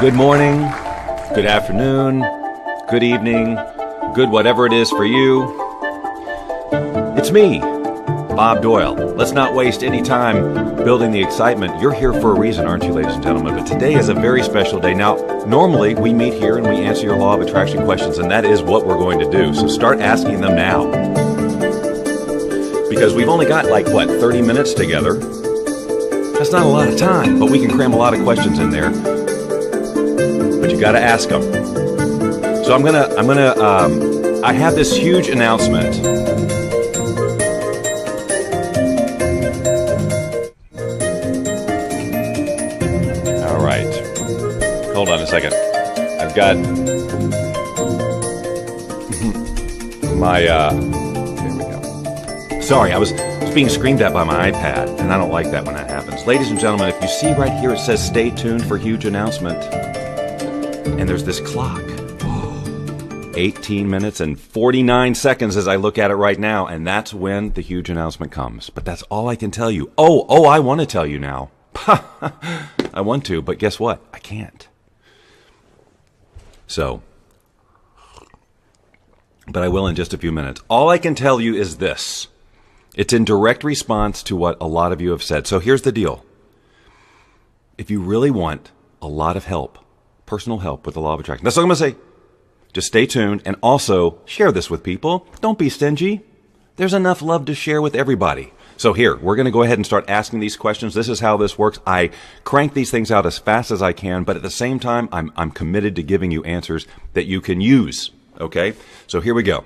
Good morning, good afternoon, good evening, good whatever it is for you. It's me, Bob Doyle. Let's not waste any time building the excitement. You're here for a reason, aren't you, ladies and gentlemen? But today is a very special day. Now, normally we meet here and we answer your law of attraction questions, and that is what we're going to do. So start asking them now. Because we've only got 30 minutes together. That's not a lot of time, but we can cram a lot of questions in there. But you got to ask them. So I have this huge announcement. All right. Hold on a second. I've got my, there we go. Sorry, I was being screamed at by my iPad, and I don't like that when that happens. Ladies and gentlemen, if you see right here, it says stay tuned for huge announcement. And there's this clock. 18 minutes and 49 seconds as I look at it right now, and that's when the huge announcement comes. But that's all I can tell you. Oh, I want to tell you now. I want to, but guess what? I can't. So, but I will in just a few minutes. All I can tell you is this. It's in direct response to what a lot of you have said. So here's the deal. If you really want a lot of help, personal help with the law of attraction, that's all I'm going to say. Just stay tuned and also share this with people. Don't be stingy. There's enough love to share with everybody. So here, we're going to go ahead and start asking these questions. This is how this works. I crank these things out as fast as I can, but at the same time, I'm committed to giving you answers that you can use. Okay? So here we go.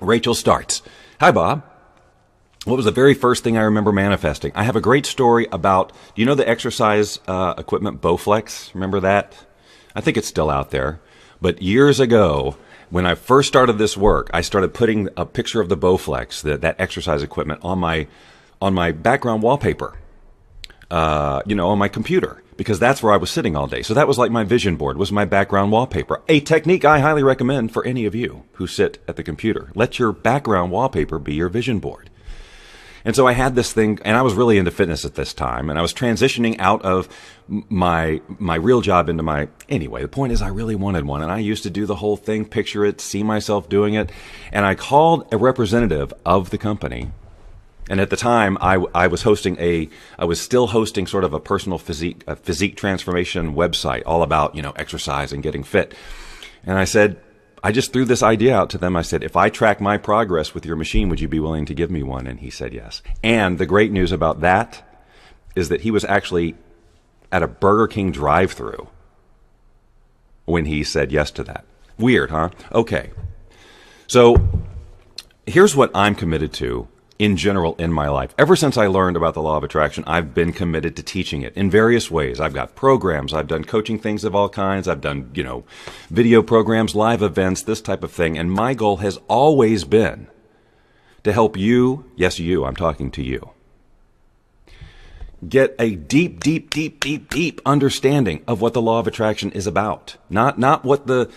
Rachel starts. Hi, Bob. What was the very first thing I remember manifesting? I have a great story about, do you know the exercise equipment Bowflex? Remember that? I think it's still out there. But years ago, when I first started this work, I started putting a picture of the Bowflex, that exercise equipment, on my background wallpaper, on my computer, because that's where I was sitting all day. So that was like my vision board, was my background wallpaper. A technique I highly recommend for any of you who sit at the computer. Let your background wallpaper be your vision board. And so I had this thing, and I was really into fitness at this time, and I was transitioning out of my real job into my, anyway, the point is I really wanted one, and I used to do the whole thing, picture it, see myself doing it, and I called a representative of the company, and at the time I was still hosting sort of a personal physique transformation website, all about, exercise and getting fit. And I just threw this idea out to them. I said, if I track my progress with your machine, would you be willing to give me one? And he said yes. And the great news about that is that he was actually at a Burger King drive-thru when he said yes to that. Weird, huh? Okay. So here's what I'm committed to in general in my life. Ever since I learned about the law of attraction, I've been committed to teaching it in various ways. I've got programs. I've done coaching things of all kinds. I've done, video programs, live events, this type of thing. And my goal has always been to help you, yes, you, I'm talking to you, get a deep, deep, deep, deep, deep understanding of what the law of attraction is about. Not the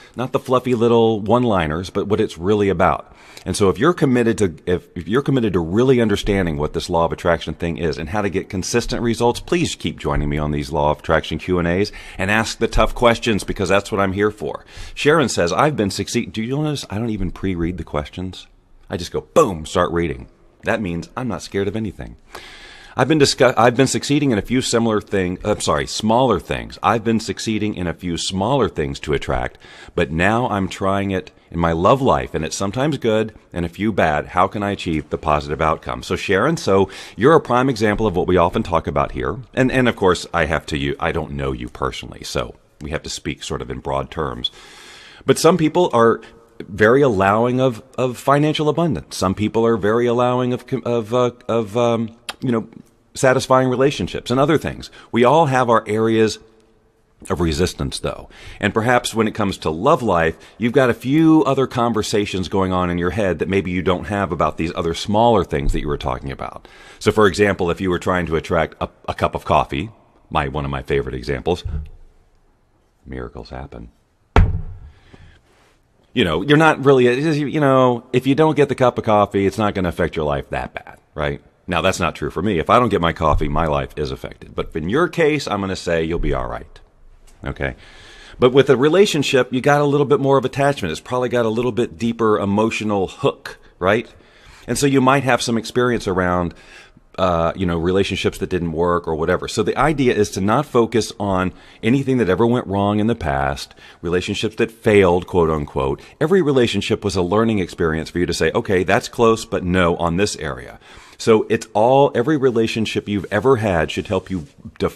fluffy little one-liners, but what it's really about. And so if you're committed to really understanding what this law of attraction thing is and how to get consistent results, please keep joining me on these law of attraction Q&As and ask the tough questions, because that's what I'm here for. Sharon says, I've been succeeding. Do you notice I don't even pre-read the questions? I just go, boom, start reading. That means I'm not scared of anything. I've been succeeding in a few smaller things. I've been succeeding in a few smaller things to attract, but now I'm trying it in my love life, and it's sometimes good and a few bad. How can I achieve the positive outcome? So Sharon, you're a prime example of what we often talk about here. And of course, I don't know you personally, so we have to speak sort of in broad terms. But some people are very allowing of financial abundance. Some people are very allowing of satisfying relationships and other things. We all have our areas of resistance, though. And perhaps when it comes to love life, you've got a few other conversations going on in your head that maybe you don't have about these other smaller things that you were talking about. So, for example, if you were trying to attract a cup of coffee, one of my favorite examples, miracles happen. You're not really, if you don't get the cup of coffee, it's not going to affect your life that bad, right? Now, that's not true for me. If I don't get my coffee, my life is affected. But in your case, I'm going to say you'll be all right. Okay? But with a relationship, you got a little bit more of attachment. It's probably got a little bit deeper emotional hook, right? And so you might have some experience around, relationships that didn't work or whatever. So the idea is to not focus on anything that ever went wrong in the past, relationships that failed, quote unquote. Every relationship was a learning experience for you to say, okay, that's close, but no on this area. So every relationship you've ever had should help you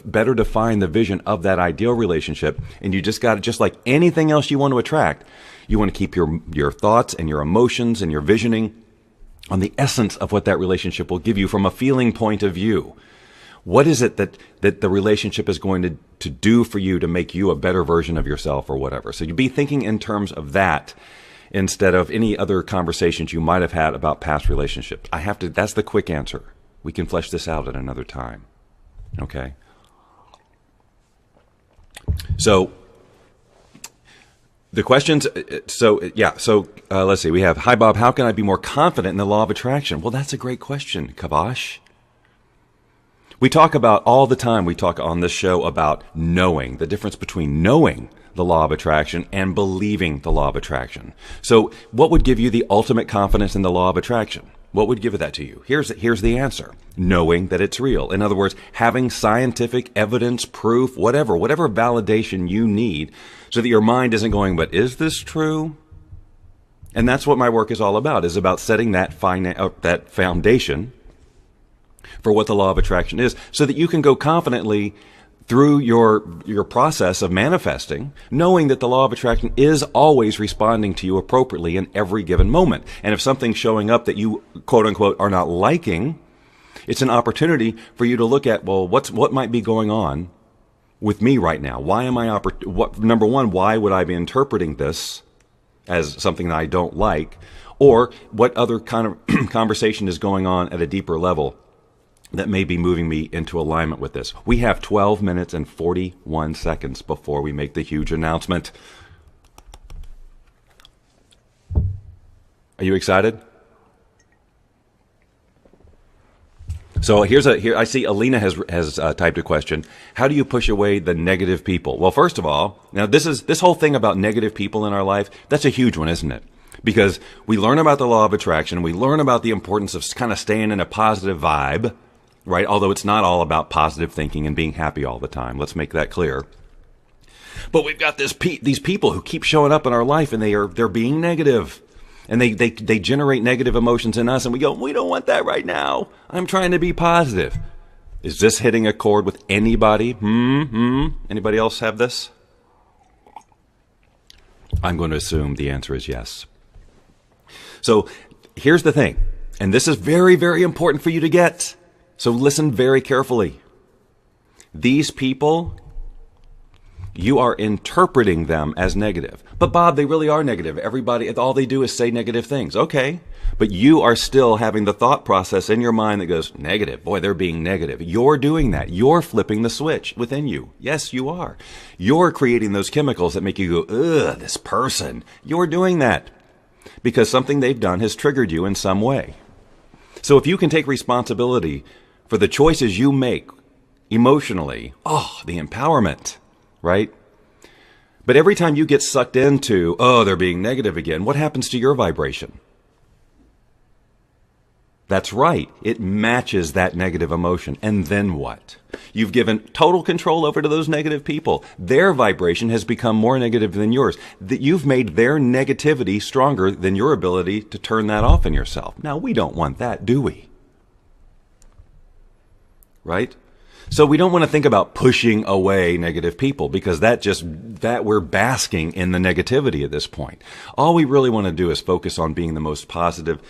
better define the vision of that ideal relationship. And you just got to, just like anything else you want to attract, you want to keep your thoughts and your emotions and your visioning on the essence of what that relationship will give you from a feeling point of view. What is it that the relationship is going to do for you to make you a better version of yourself or whatever? So you'd be thinking in terms of that instead of any other conversations you might have had about past relationships. That's the quick answer. We can flesh this out at another time. Okay? So, the questions, let's see. We have, hi Bob, how can I be more confident in the law of attraction? Well, that's a great question, Kavash. We talk all the time on this show about knowing, the difference between knowing the law of attraction and believing the law of attraction. So what would give you the ultimate confidence in the law of attraction? What would give that to you? Here's the answer. Knowing that it's real. In other words, having scientific evidence, proof, whatever validation you need so that your mind isn't going, but is this true? And that's what my work is all about, is about setting that foundation for what the law of attraction is so that you can go confidently through your process of manifesting, knowing that the law of attraction is always responding to you appropriately in every given moment. And if something's showing up that you, quote unquote, are not liking, it's an opportunity for you to look at, well, what might be going on with me right now? Why am I, number one, why would I be interpreting this as something that I don't like? Or what other kind of conversation is going on at a deeper level that may be moving me into alignment with this? We have 12 minutes and 41 seconds before we make the huge announcement. Are you excited? So here I see Alina has typed a question. How do you push away the negative people? Well, first of all, now this whole thing about negative people in our life, that's a huge one, isn't it? Because we learn about the law of attraction, we learn about the importance of kind of staying in a positive vibe, right? Although it's not all about positive thinking and being happy all the time. Let's make that clear. But we've got these people who keep showing up in our life, and they're being negative. And they generate negative emotions in us, and we go, we don't want that right now. I'm trying to be positive. Is this hitting a chord with anybody? Anybody else have this? I'm going to assume the answer is yes. So here's the thing, and this is very, very important for you to get. So listen very carefully. These people, you are interpreting them as negative. But Bob, they really are negative. Everybody, all they do is say negative things. Okay. But you are still having the thought process in your mind that goes, negative. Boy, they're being negative. You're doing that. You're flipping the switch within you. Yes, you are. You're creating those chemicals that make you go, ugh, this person. You're doing that because something they've done has triggered you in some way. So if you can take responsibility for the choices you make emotionally, the empowerment, right? But every time you get sucked into, they're being negative again, what happens to your vibration? That's right. It matches that negative emotion. And then what? You've given total control over to those negative people. Their vibration has become more negative than yours. That you've made their negativity stronger than your ability to turn that off in yourself. Now, we don't want that, do we? Right? So we don't want to think about pushing away negative people because that we're basking in the negativity at this point. All we really want to do is focus on being the most positive,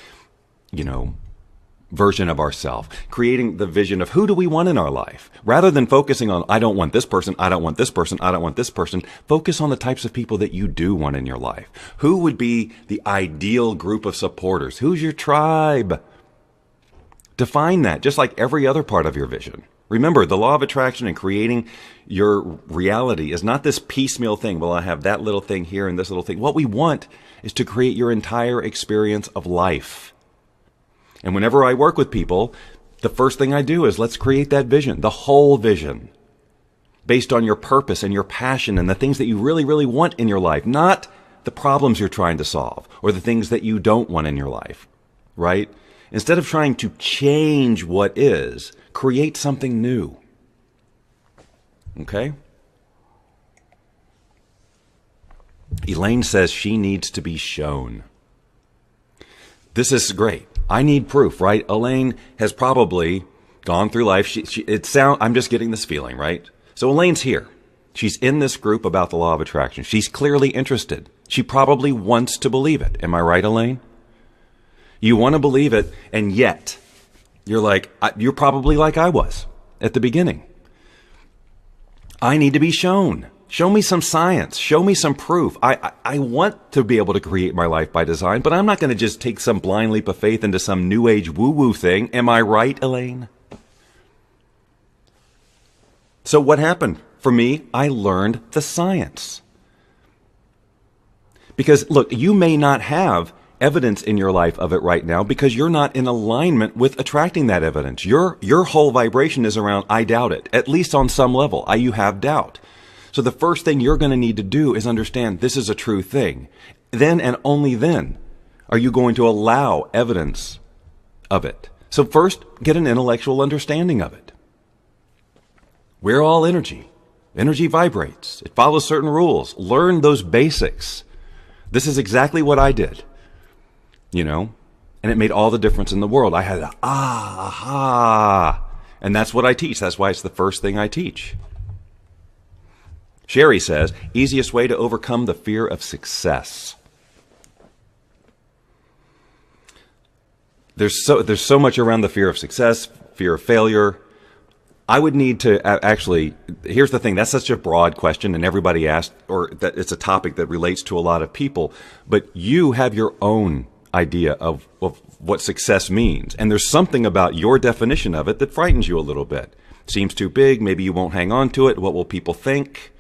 version of ourselves, creating the vision of who do we want in our life. Rather than focusing on, I don't want this person, I don't want this person, I don't want this person, focus on the types of people that you do want in your life. Who would be the ideal group of supporters? Who's your tribe? Define that, just like every other part of your vision. Remember, the law of attraction and creating your reality is not this piecemeal thing. Well, I have that little thing here and this little thing. What we want is to create your entire experience of life. And whenever I work with people, the first thing I do is let's create that vision, the whole vision. based on your purpose and your passion and the things that you really, really want in your life, not the problems you're trying to solve or the things that you don't want in your life, right? Instead of trying to change what is, create something new. Okay? Elaine says she needs to be shown. This is great. I need proof, right? Elaine has probably gone through life. I'm just getting this feeling, right? So Elaine's here. She's in this group about the law of attraction. She's clearly interested. She probably wants to believe it. Am I right, Elaine? You want to believe it, and yet you're probably like I was at the beginning. I need to be shown. Show me some science. Show me some proof. I want to be able to create my life by design, but I'm not going to just take some blind leap of faith into some new age woo-woo thing. Am I right, Elaine? So what happened? For me, I learned the science. Because, look, you may not have evidence in your life of it right now because you're not in alignment with attracting that evidence. Your whole vibration is around, I doubt it, at least on some level. You have doubt. So the first thing you're going to need to do is understand this is a true thing. Then and only then are you going to allow evidence of it. So first, get an intellectual understanding of it. We're all energy. Energy vibrates. It follows certain rules. Learn those basics. This is exactly what I did, and it made all the difference in the world. I had aha, and that's what I teach. That's why it's the first thing I teach. Sherry says, easiest way to overcome the fear of success. There's so much around the fear of success, fear of failure. I would need to actually, here's the thing, that's such a broad question and everybody asked, or that it's a topic that relates to a lot of people, but you have your own idea of what success means. And there's something about your definition of it that frightens you a little bit. Seems too big, maybe you won't hang on to it. What will people think?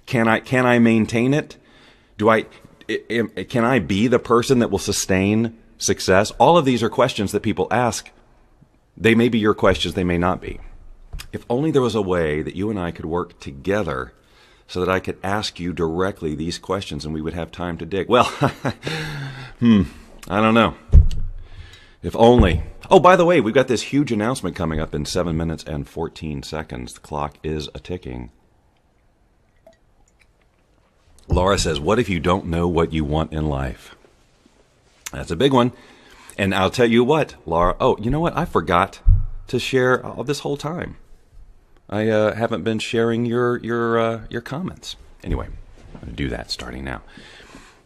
Can I maintain it? Can I be the person that will sustain success? All of these are questions that people ask. They may be your questions, they may not be. If only there was a way that you and I could work together so that I could ask you directly these questions and we would have time to dig. Well, I don't know. If only. Oh, by the way, we've got this huge announcement coming up in 7 minutes and 14 seconds. The clock is a-ticking. Laura says, what if you don't know what you want in life? That's a big one. And I'll tell you what, Laura. Oh, you know what? I forgot to share this whole time. I haven't been sharing your comments. Anyway, I'm going to do that starting now.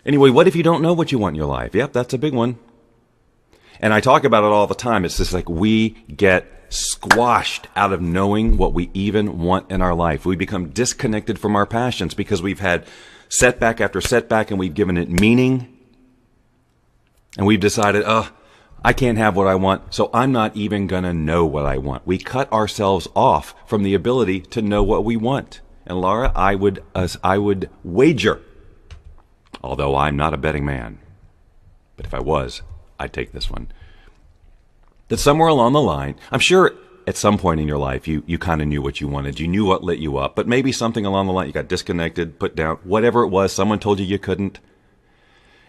Anyway, what if you don't know what you want in your life? Yep, that's a big one. And I talk about it all the time. It's just like we get squashed out of knowing what we even want in our life. We become disconnected from our passions because we've had setback after setback and we've given it meaning. And we've decided, I can't have what I want, so I'm not even going to know what I want. We cut ourselves off from the ability to know what we want. And Laura, I would wager, although I'm not a betting man, but if I was, I'd take this one, that somewhere along the line, I'm sure at some point in your life, you kind of knew what you wanted. You knew what lit you up, but maybe something along the line, you got disconnected, put down, whatever it was, someone told you couldn't.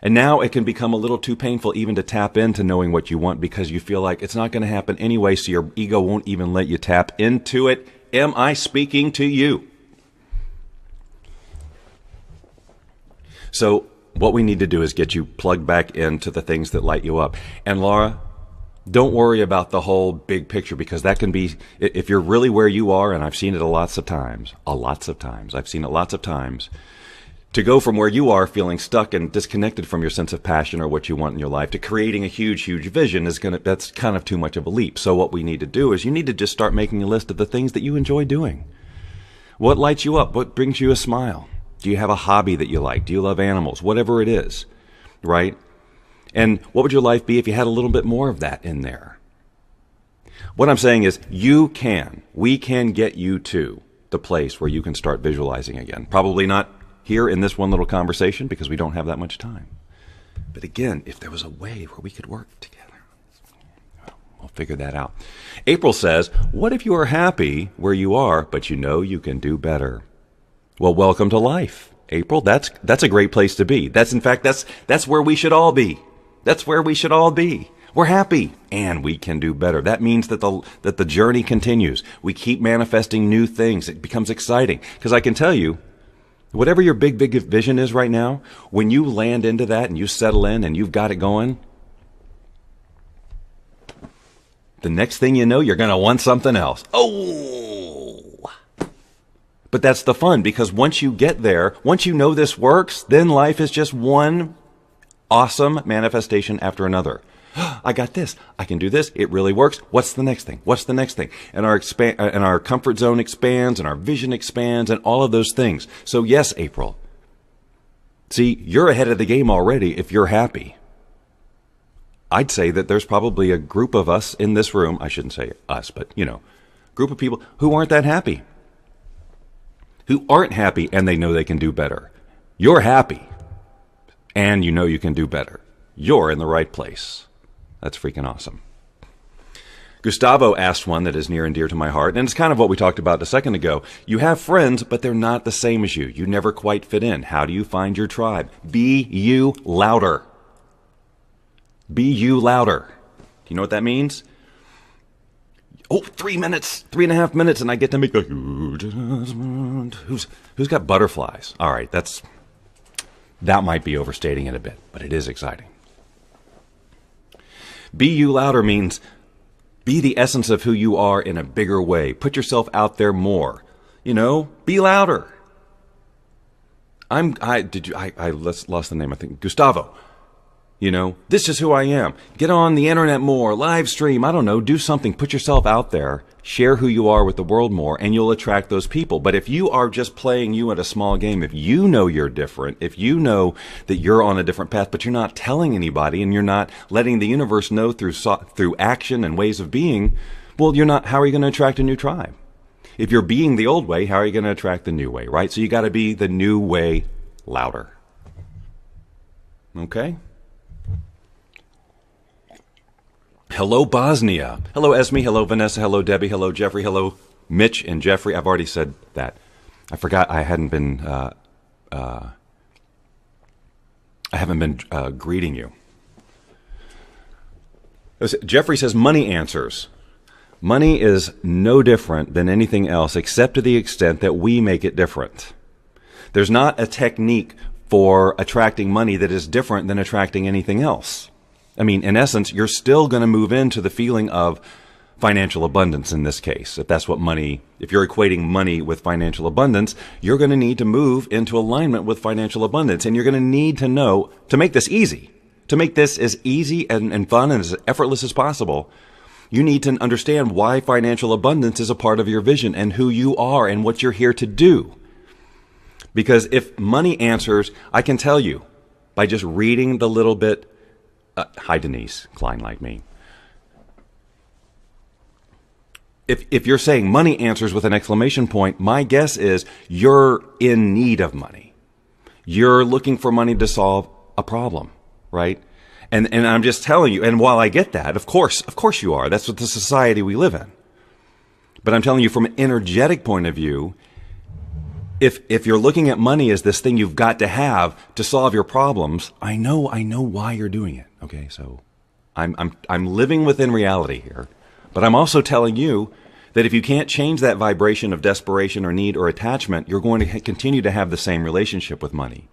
And now it can become a little too painful even to tap into knowing what you want because you feel like it's not going to happen anyway, so your ego won't even let you tap into it. Am I speaking to you? So what we need to do is get you plugged back into the things that light you up. And Laura, don't worry about the whole big picture because that can be, if you're really where you are, and I've seen it lots of times, I've seen it lots of times, to go from where you are feeling stuck and disconnected from your sense of passion or what you want in your life to creating a huge, huge vision that's kind of too much of a leap. So what we need to do is you need to just start making a list of the things that you enjoy doing. What lights you up? What brings you a smile? Do you have a hobby that you like? Do you love animals? Whatever it is, right? And what would your life be if you had a little bit more of that in there? What I'm saying is we can get you to the place where you can start visualizing again. Probably not here in this one little conversation because we don't have that much time. But again, if there was a way where we could work together, We'll figure that out. April says, what if you are happy where you are, but you know you can do better? Well, welcome to life, April. That's a great place to be. That's where we should all be. That's where we should all be. We're happy and we can do better. That means that the journey continues. We keep manifesting new things. It becomes exciting. Because I can tell you, whatever your big vision is right now, when you land into that and you settle in and you've got it going, the next thing you know, you're going to want something else. Oh! But that's the fun, because once you get there, once you know this works, then life is just one awesome manifestation after another. I got this. I can do this. It really works. What's the next thing? What's the next thing? And our comfort zone expands and our vision expands and all of those things. So yes, April. See, you're ahead of the game already if you're happy. I'd say that there's probably a group of us in this room. I shouldn't say us, but group of people who aren't that happy. Who aren't happy and they know they can do better. You're happy and you know you can do better. You're in the right place. That's freaking awesome. Gustavo asked one that is near and dear to my heart, and it's kind of what we talked about a second ago. You have friends, but they're not the same as you. You never quite fit in. How do you find your tribe? Be you louder. Be you louder. Do you know what that means? Oh, 3 minutes, 3.5 minutes, and I get to make a huge announcement. Who's got butterflies? All right, that might be overstating it a bit, but it is exciting. Be you louder means be the essence of who you are in a bigger way. Put yourself out there more. Be louder. I lost the name, I think. Gustavo. This is who I am. Get on the internet more, live stream, I don't know, do something, put yourself out there, share who you are with the world more, and you'll attract those people. But if you are just playing you at a small game, if you know you're different, if you know that you're on a different path, but you're not telling anybody and you're not letting the universe know through action and ways of being, well, how are you going to attract a new tribe? If you're being the old way, how are you going to attract the new way, right? So you got to be the new way louder. Okay? Hello, Bosnia. Hello, Esme. Hello, Vanessa. Hello, Debbie. Hello, Jeffrey. Hello, Mitch and Jeffrey. I've already said that. I forgot I haven't been greeting you. Jeffrey says money answers. Money is no different than anything else except to the extent that we make it different. There's not a technique for attracting money that is different than attracting anything else. I mean, in essence, you're still going to move into the feeling of financial abundance in this case. If you're equating money with financial abundance, you're going to need to move into alignment with financial abundance. And you're going to need to know, to make this easy, to make this as easy and fun and as effortless as possible, you need to understand why financial abundance is a part of your vision and who you are and what you're here to do. Because if money answers, I can tell you, by just reading the little bit, hi, Denise Klein, like me. If you're saying money answers with an exclamation point, my guess is you're in need of money. You're looking for money to solve a problem, right? And I'm just telling you, and while I get that, of course you are. That's what the society we live in. But I'm telling you from an energetic point of view, if you're looking at money as this thing you've got to have to solve your problems, I know why you're doing it. Okay, so I'm living within reality here, but I'm also telling you that if you can't change that vibration of desperation or need or attachment, you're going to continue to have the same relationship with money.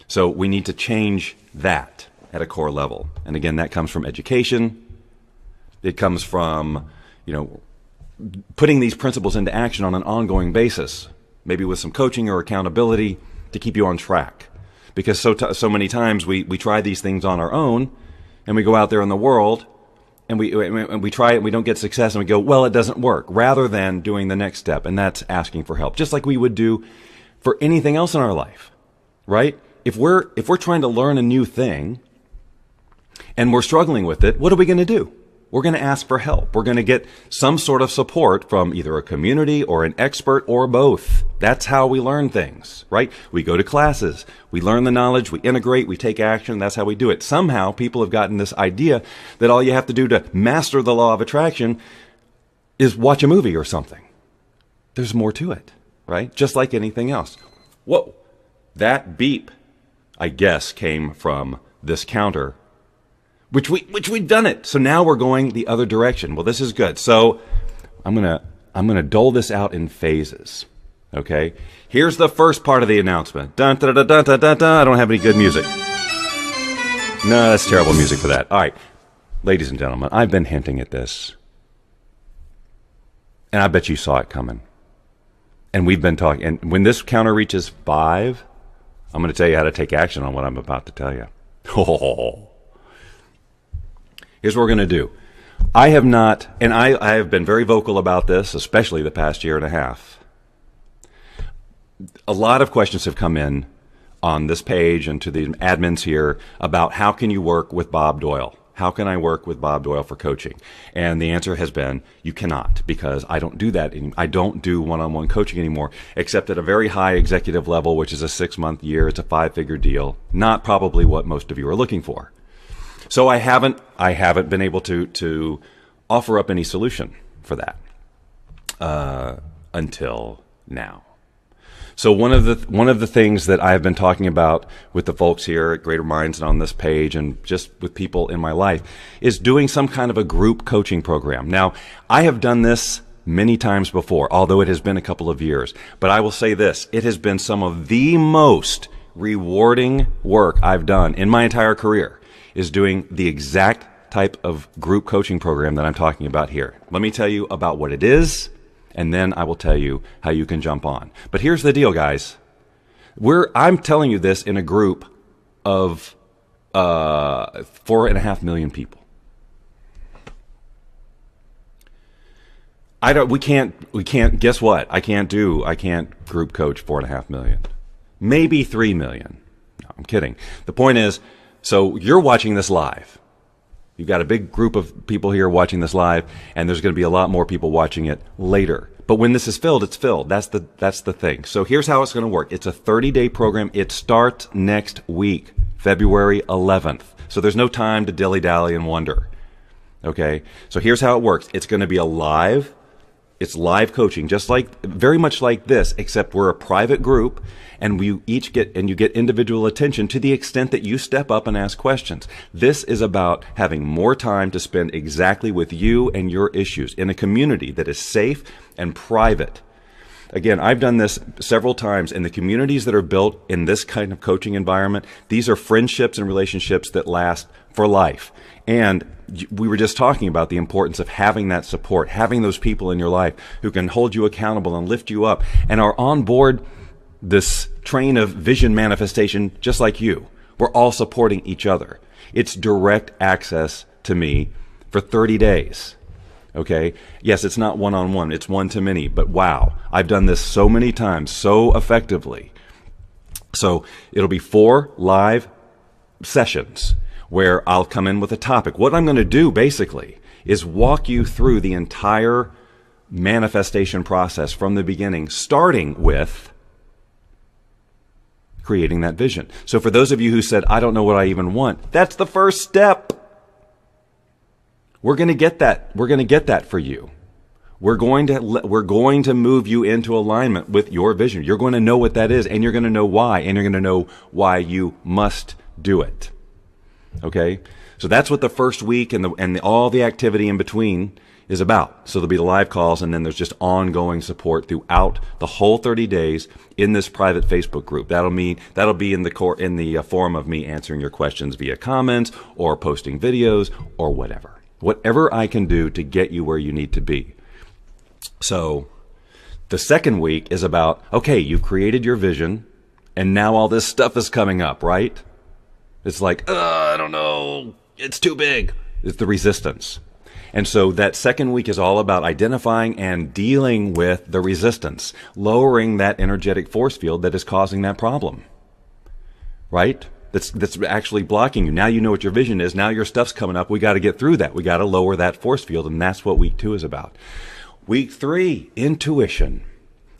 So we need to change that at a core level. And again, that comes from education. It comes from, putting these principles into action on an ongoing basis, maybe with some coaching or accountability to keep you on track. Because so many times we try these things on our own, and we go out there in the world, and we try it, and we don't get success, and we go, well, it doesn't work, rather than doing the next step, and that's asking for help, just like we would do for anything else in our life, right? If we're trying to learn a new thing, and we're struggling with it, what are we going to do? We're going to ask for help. We're going to get some sort of support from either a community or an expert or both. That's how we learn things, right? We go to classes, we learn the knowledge, we integrate, we take action. That's how we do it. Somehow people have gotten this idea that all you have to do to master the law of attraction is watch a movie or something. There's more to it, right? Just like anything else. Whoa, that beep, I guess, came from this counter, which we've done it. So now we're going the other direction. Well, this is good. So I'm gonna dole this out in phases. Okay. Here's the first part of the announcement. Dun, dun, dun, dun, dun, dun, dun. I don't have any good music. No, that's terrible music for that. All right, ladies and gentlemen, I've been hinting at this, and I bet you saw it coming. And we've been talking. And when this counter reaches 5, I'm going to tell you how to take action on what I'm about to tell you. Here's what we're going to do. I have not, and I have been very vocal about this, especially the past year and a half. A lot of questions have come in on this page and to the admins here about how can you work with Bob Doyle? How can I work with Bob Doyle for coaching? And the answer has been, you cannot, because I don't do that. I don't do one-on-one coaching anymore, except at a very high executive level, which is a 6-month year. It's a 5-figure deal. Not probably what most of you are looking for. So I haven't been able to offer up any solution for that until now. So one of the things that I have been talking about with the folks here at Greater Minds and on this page and just with people in my life is doing some kind of a group coaching program. Now, I have done this many times before, although it has been a couple of years. But I will say this, it has been some of the most rewarding work I've done in my entire career, is doing the exact type of group coaching program that I'm talking about here. Let me tell you about what it is, and then I will tell you how you can jump on. But here's the deal, guys. I'm telling you this in a group of 4.5 million people. We can't, guess what? I can't group coach 4.5 million. Maybe 3 million. No, I'm kidding. The point is, so you're watching this live. You've got a big group of people here watching this live, and there's going to be a lot more people watching it later. But when this is filled, it's filled. That's the thing. So here's how it's going to work. It's a 30-day program. It starts next week, February 11th. So there's no time to dilly-dally and wonder. Okay? So here's how it works. It's going to be it's live coaching, very much like this, except we're a private group, and you get individual attention to the extent that you step up and ask questions. This is about having more time to spend exactly with you and your issues in a community that is safe and private. Again, I've done this several times in the communities that are built in this kind of coaching environment. These are friendships and relationships that last for life. And we were just talking about the importance of having that support, having those people in your life who can hold you accountable and lift you up and are on board this train of vision manifestation just like you. We're all supporting each other. It's direct access to me for 30 days. Okay? Yes, it's not one-on-one. It's one-to-many. But wow, I've done this so many times, so effectively. So it'll be 4 live sessions where I'll come in with a topic. What I'm going to do, basically, is walk you through the entire manifestation process from the beginning, starting with creating that vision. So for those of you who said, I don't know what I even want, that's the first step. We're going to get that. We're going to get that for you. We're going to move you into alignment with your vision. You're going to know what that is, and you're going to know why, and you're going to know why you must do it. Okay? So that's what the first week and all the activity in between is about. So there'll be the live calls, and then there's just ongoing support throughout the whole 30 days in this private Facebook group. That'll be in the form of me answering your questions via comments or posting videos or whatever. Whatever I can do to get you where you need to be. So the second week is about, okay, you've created your vision, and now all this stuff is coming up, right? It's like, I don't know, it's too big. It's the resistance. And so that second week is all about identifying and dealing with the resistance, lowering that energetic force field that is causing that problem. Right? that's actually blocking you. Now you know what your vision is. Now your stuff's coming up. We got to get through that. We got to lower that force field, and that's what week 2 is about. Week 3, intuition.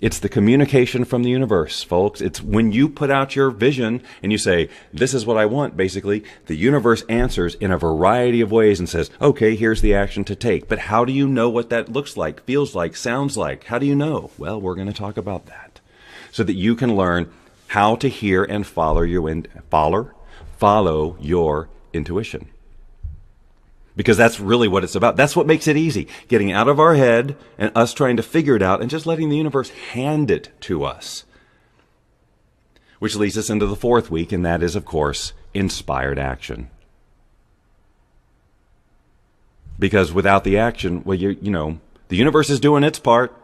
It's the communication from the universe, folks. It's when you put out your vision and you say, this is what I want, basically, the universe answers in a variety of ways and says, okay, here's the action to take. But how do you know what that looks like, feels like, sounds like? How do you know? Well, we're going to talk about that so that you can learn how to hear and follow your intuition. Because that's really what it's about. That's what makes it easy. Getting out of our head and us trying to figure it out and just letting the universe hand it to us. Which leads us into the 4th week, and that is, of course, inspired action. Because without the action, well, the universe is doing its part.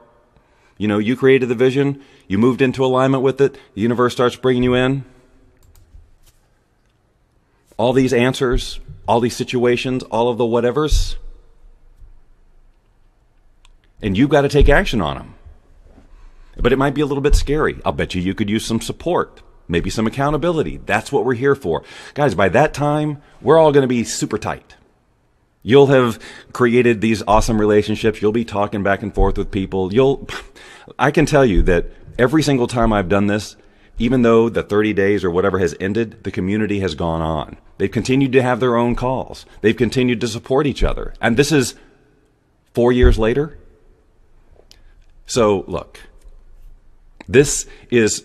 You created the vision. You moved into alignment with it. The universe starts bringing you in all these answers, all these situations, all of the whatevers. And you've got to take action on them. But it might be a little bit scary. I'll bet you could use some support, maybe some accountability. That's what we're here for. Guys, by that time, we're all going to be super tight. You'll have created these awesome relationships. You'll be talking back and forth with people. I can tell you that every single time I've done this, even though the 30 days or whatever has ended, the community has gone on. They've continued to have their own calls. They've continued to support each other. And this is 4 years later. So, look, this is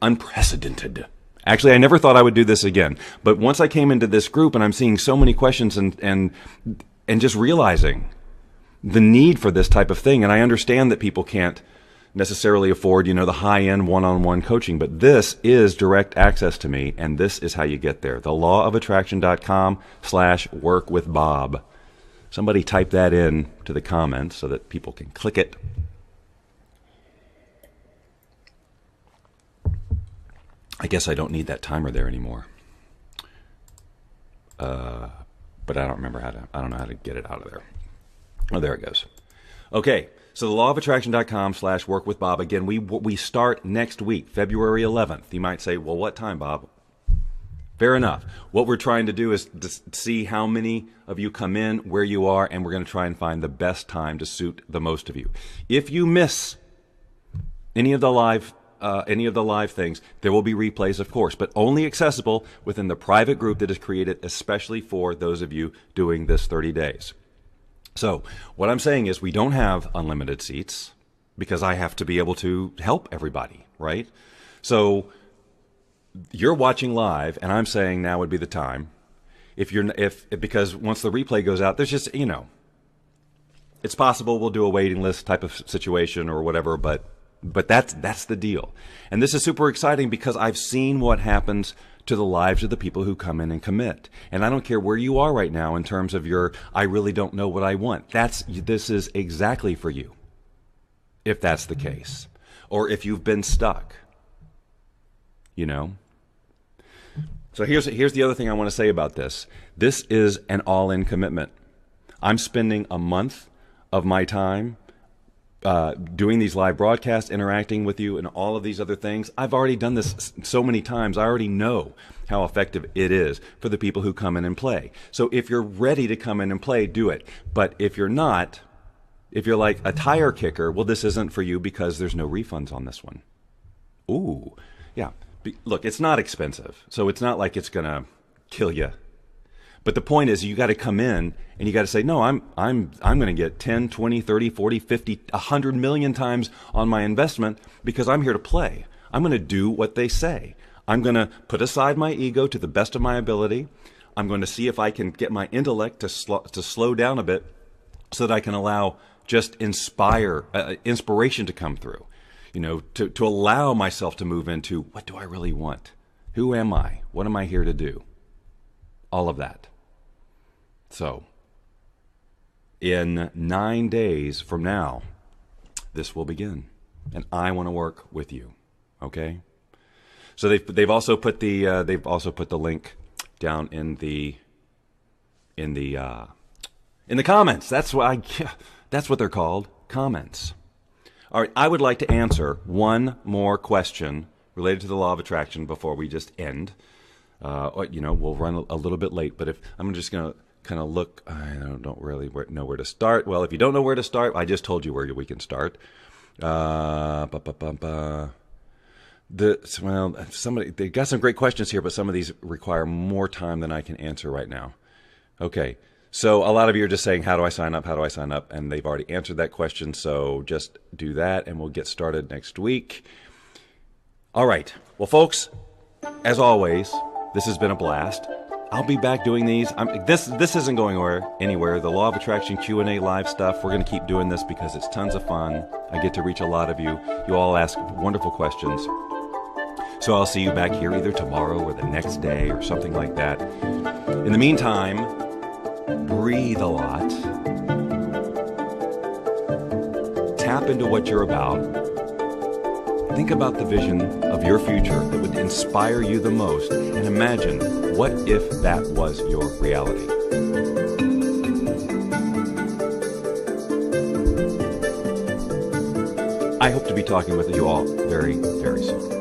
unprecedented. Actually, I never thought I would do this again. But once I came into this group and I'm seeing so many questions and just realizing the need for this type of thing, and I understand that people can't necessarily afford, the high-end one-on-one coaching, but this is direct access to me, and this is how you get there. theLawOfAttraction.com/workwithbob. Somebody type that in to the comments so that people can click it. I guess I don't need that timer there anymore. But I don't know how to get it out of there. Oh, there it goes. Okay. So theLawOfAttraction.com/workwithbob. Again, we start next week, February 11th. You might say, well, what time, Bob? Fair enough. What we're trying to do is to see how many of you come in, where you are, and we're going to try and find the best time to suit the most of you. If you miss any of the live things, there will be replays, of course, but only accessible within the private group that is created especially for those of you doing this 30 days. So what I'm saying is we don't have unlimited seats because I have to be able to help everybody, right? So you're watching live, and I'm saying now would be the time. Because once the replay goes out, there's just, it's possible we'll do a waiting list type of situation or whatever, but that's the deal. And this is super exciting because I've seen what happens to the lives of the people who come in and commit. And I don't care where you are right now in terms of I really don't know what I want. This is exactly for you, if that's the case. Or if you've been stuck, So here's the other thing I want to say about this. This is an all-in commitment. I'm spending a month of my time doing these live broadcasts, interacting with you, and all of these other things. I've already done this so many times. I already know how effective it is for the people who come in and play. So if you're ready to come in and play, do it. But if you're not, if you're like a tire kicker, well, this isn't for you because there's no refunds on this one. Ooh, yeah. Look, it's not expensive, so it's not like it's going to kill you. But the point is, you got to come in and you got to say, no, I'm going to get 10, 20, 30, 40, 50, 100 million times on my investment because I'm here to play. I'm going to do what they say. I'm going to put aside my ego to the best of my ability. I'm going to see if I can get my intellect to slow down a bit so that I can allow just inspiration to come through. To allow myself to move into, what do I really want? Who am I? What am I here to do? All of that. So, in 9 days from now, this will begin, and I want to work with you. Okay. So they've also put the link down in the comments. That's what they're called, comments. All right. I would like to answer one more question related to the law of attraction before we just end. We'll run a little bit late. But if I'm just going to kind of look, I don't really know where to start. Well, if you don't know where to start, I just told you where we can start. Somebody they got some great questions here, but some of these require more time than I can answer right now. Okay, so a lot of you are just saying, "How do I sign up? How do I sign up?" And they've already answered that question. So just do that, and we'll get started next week. All right. Well, folks, as always, this has been a blast. I'll be back doing these. This isn't going anywhere. The Law of Attraction Q&A live stuff, we're going to keep doing this because it's tons of fun. I get to reach a lot of you. You all ask wonderful questions. So I'll see you back here either tomorrow or the next day or something like that. In the meantime, breathe a lot. Tap into what you're about. Think about the vision of your future that would inspire you the most, and imagine, what if that was your reality? I hope to be talking with you all very, very soon.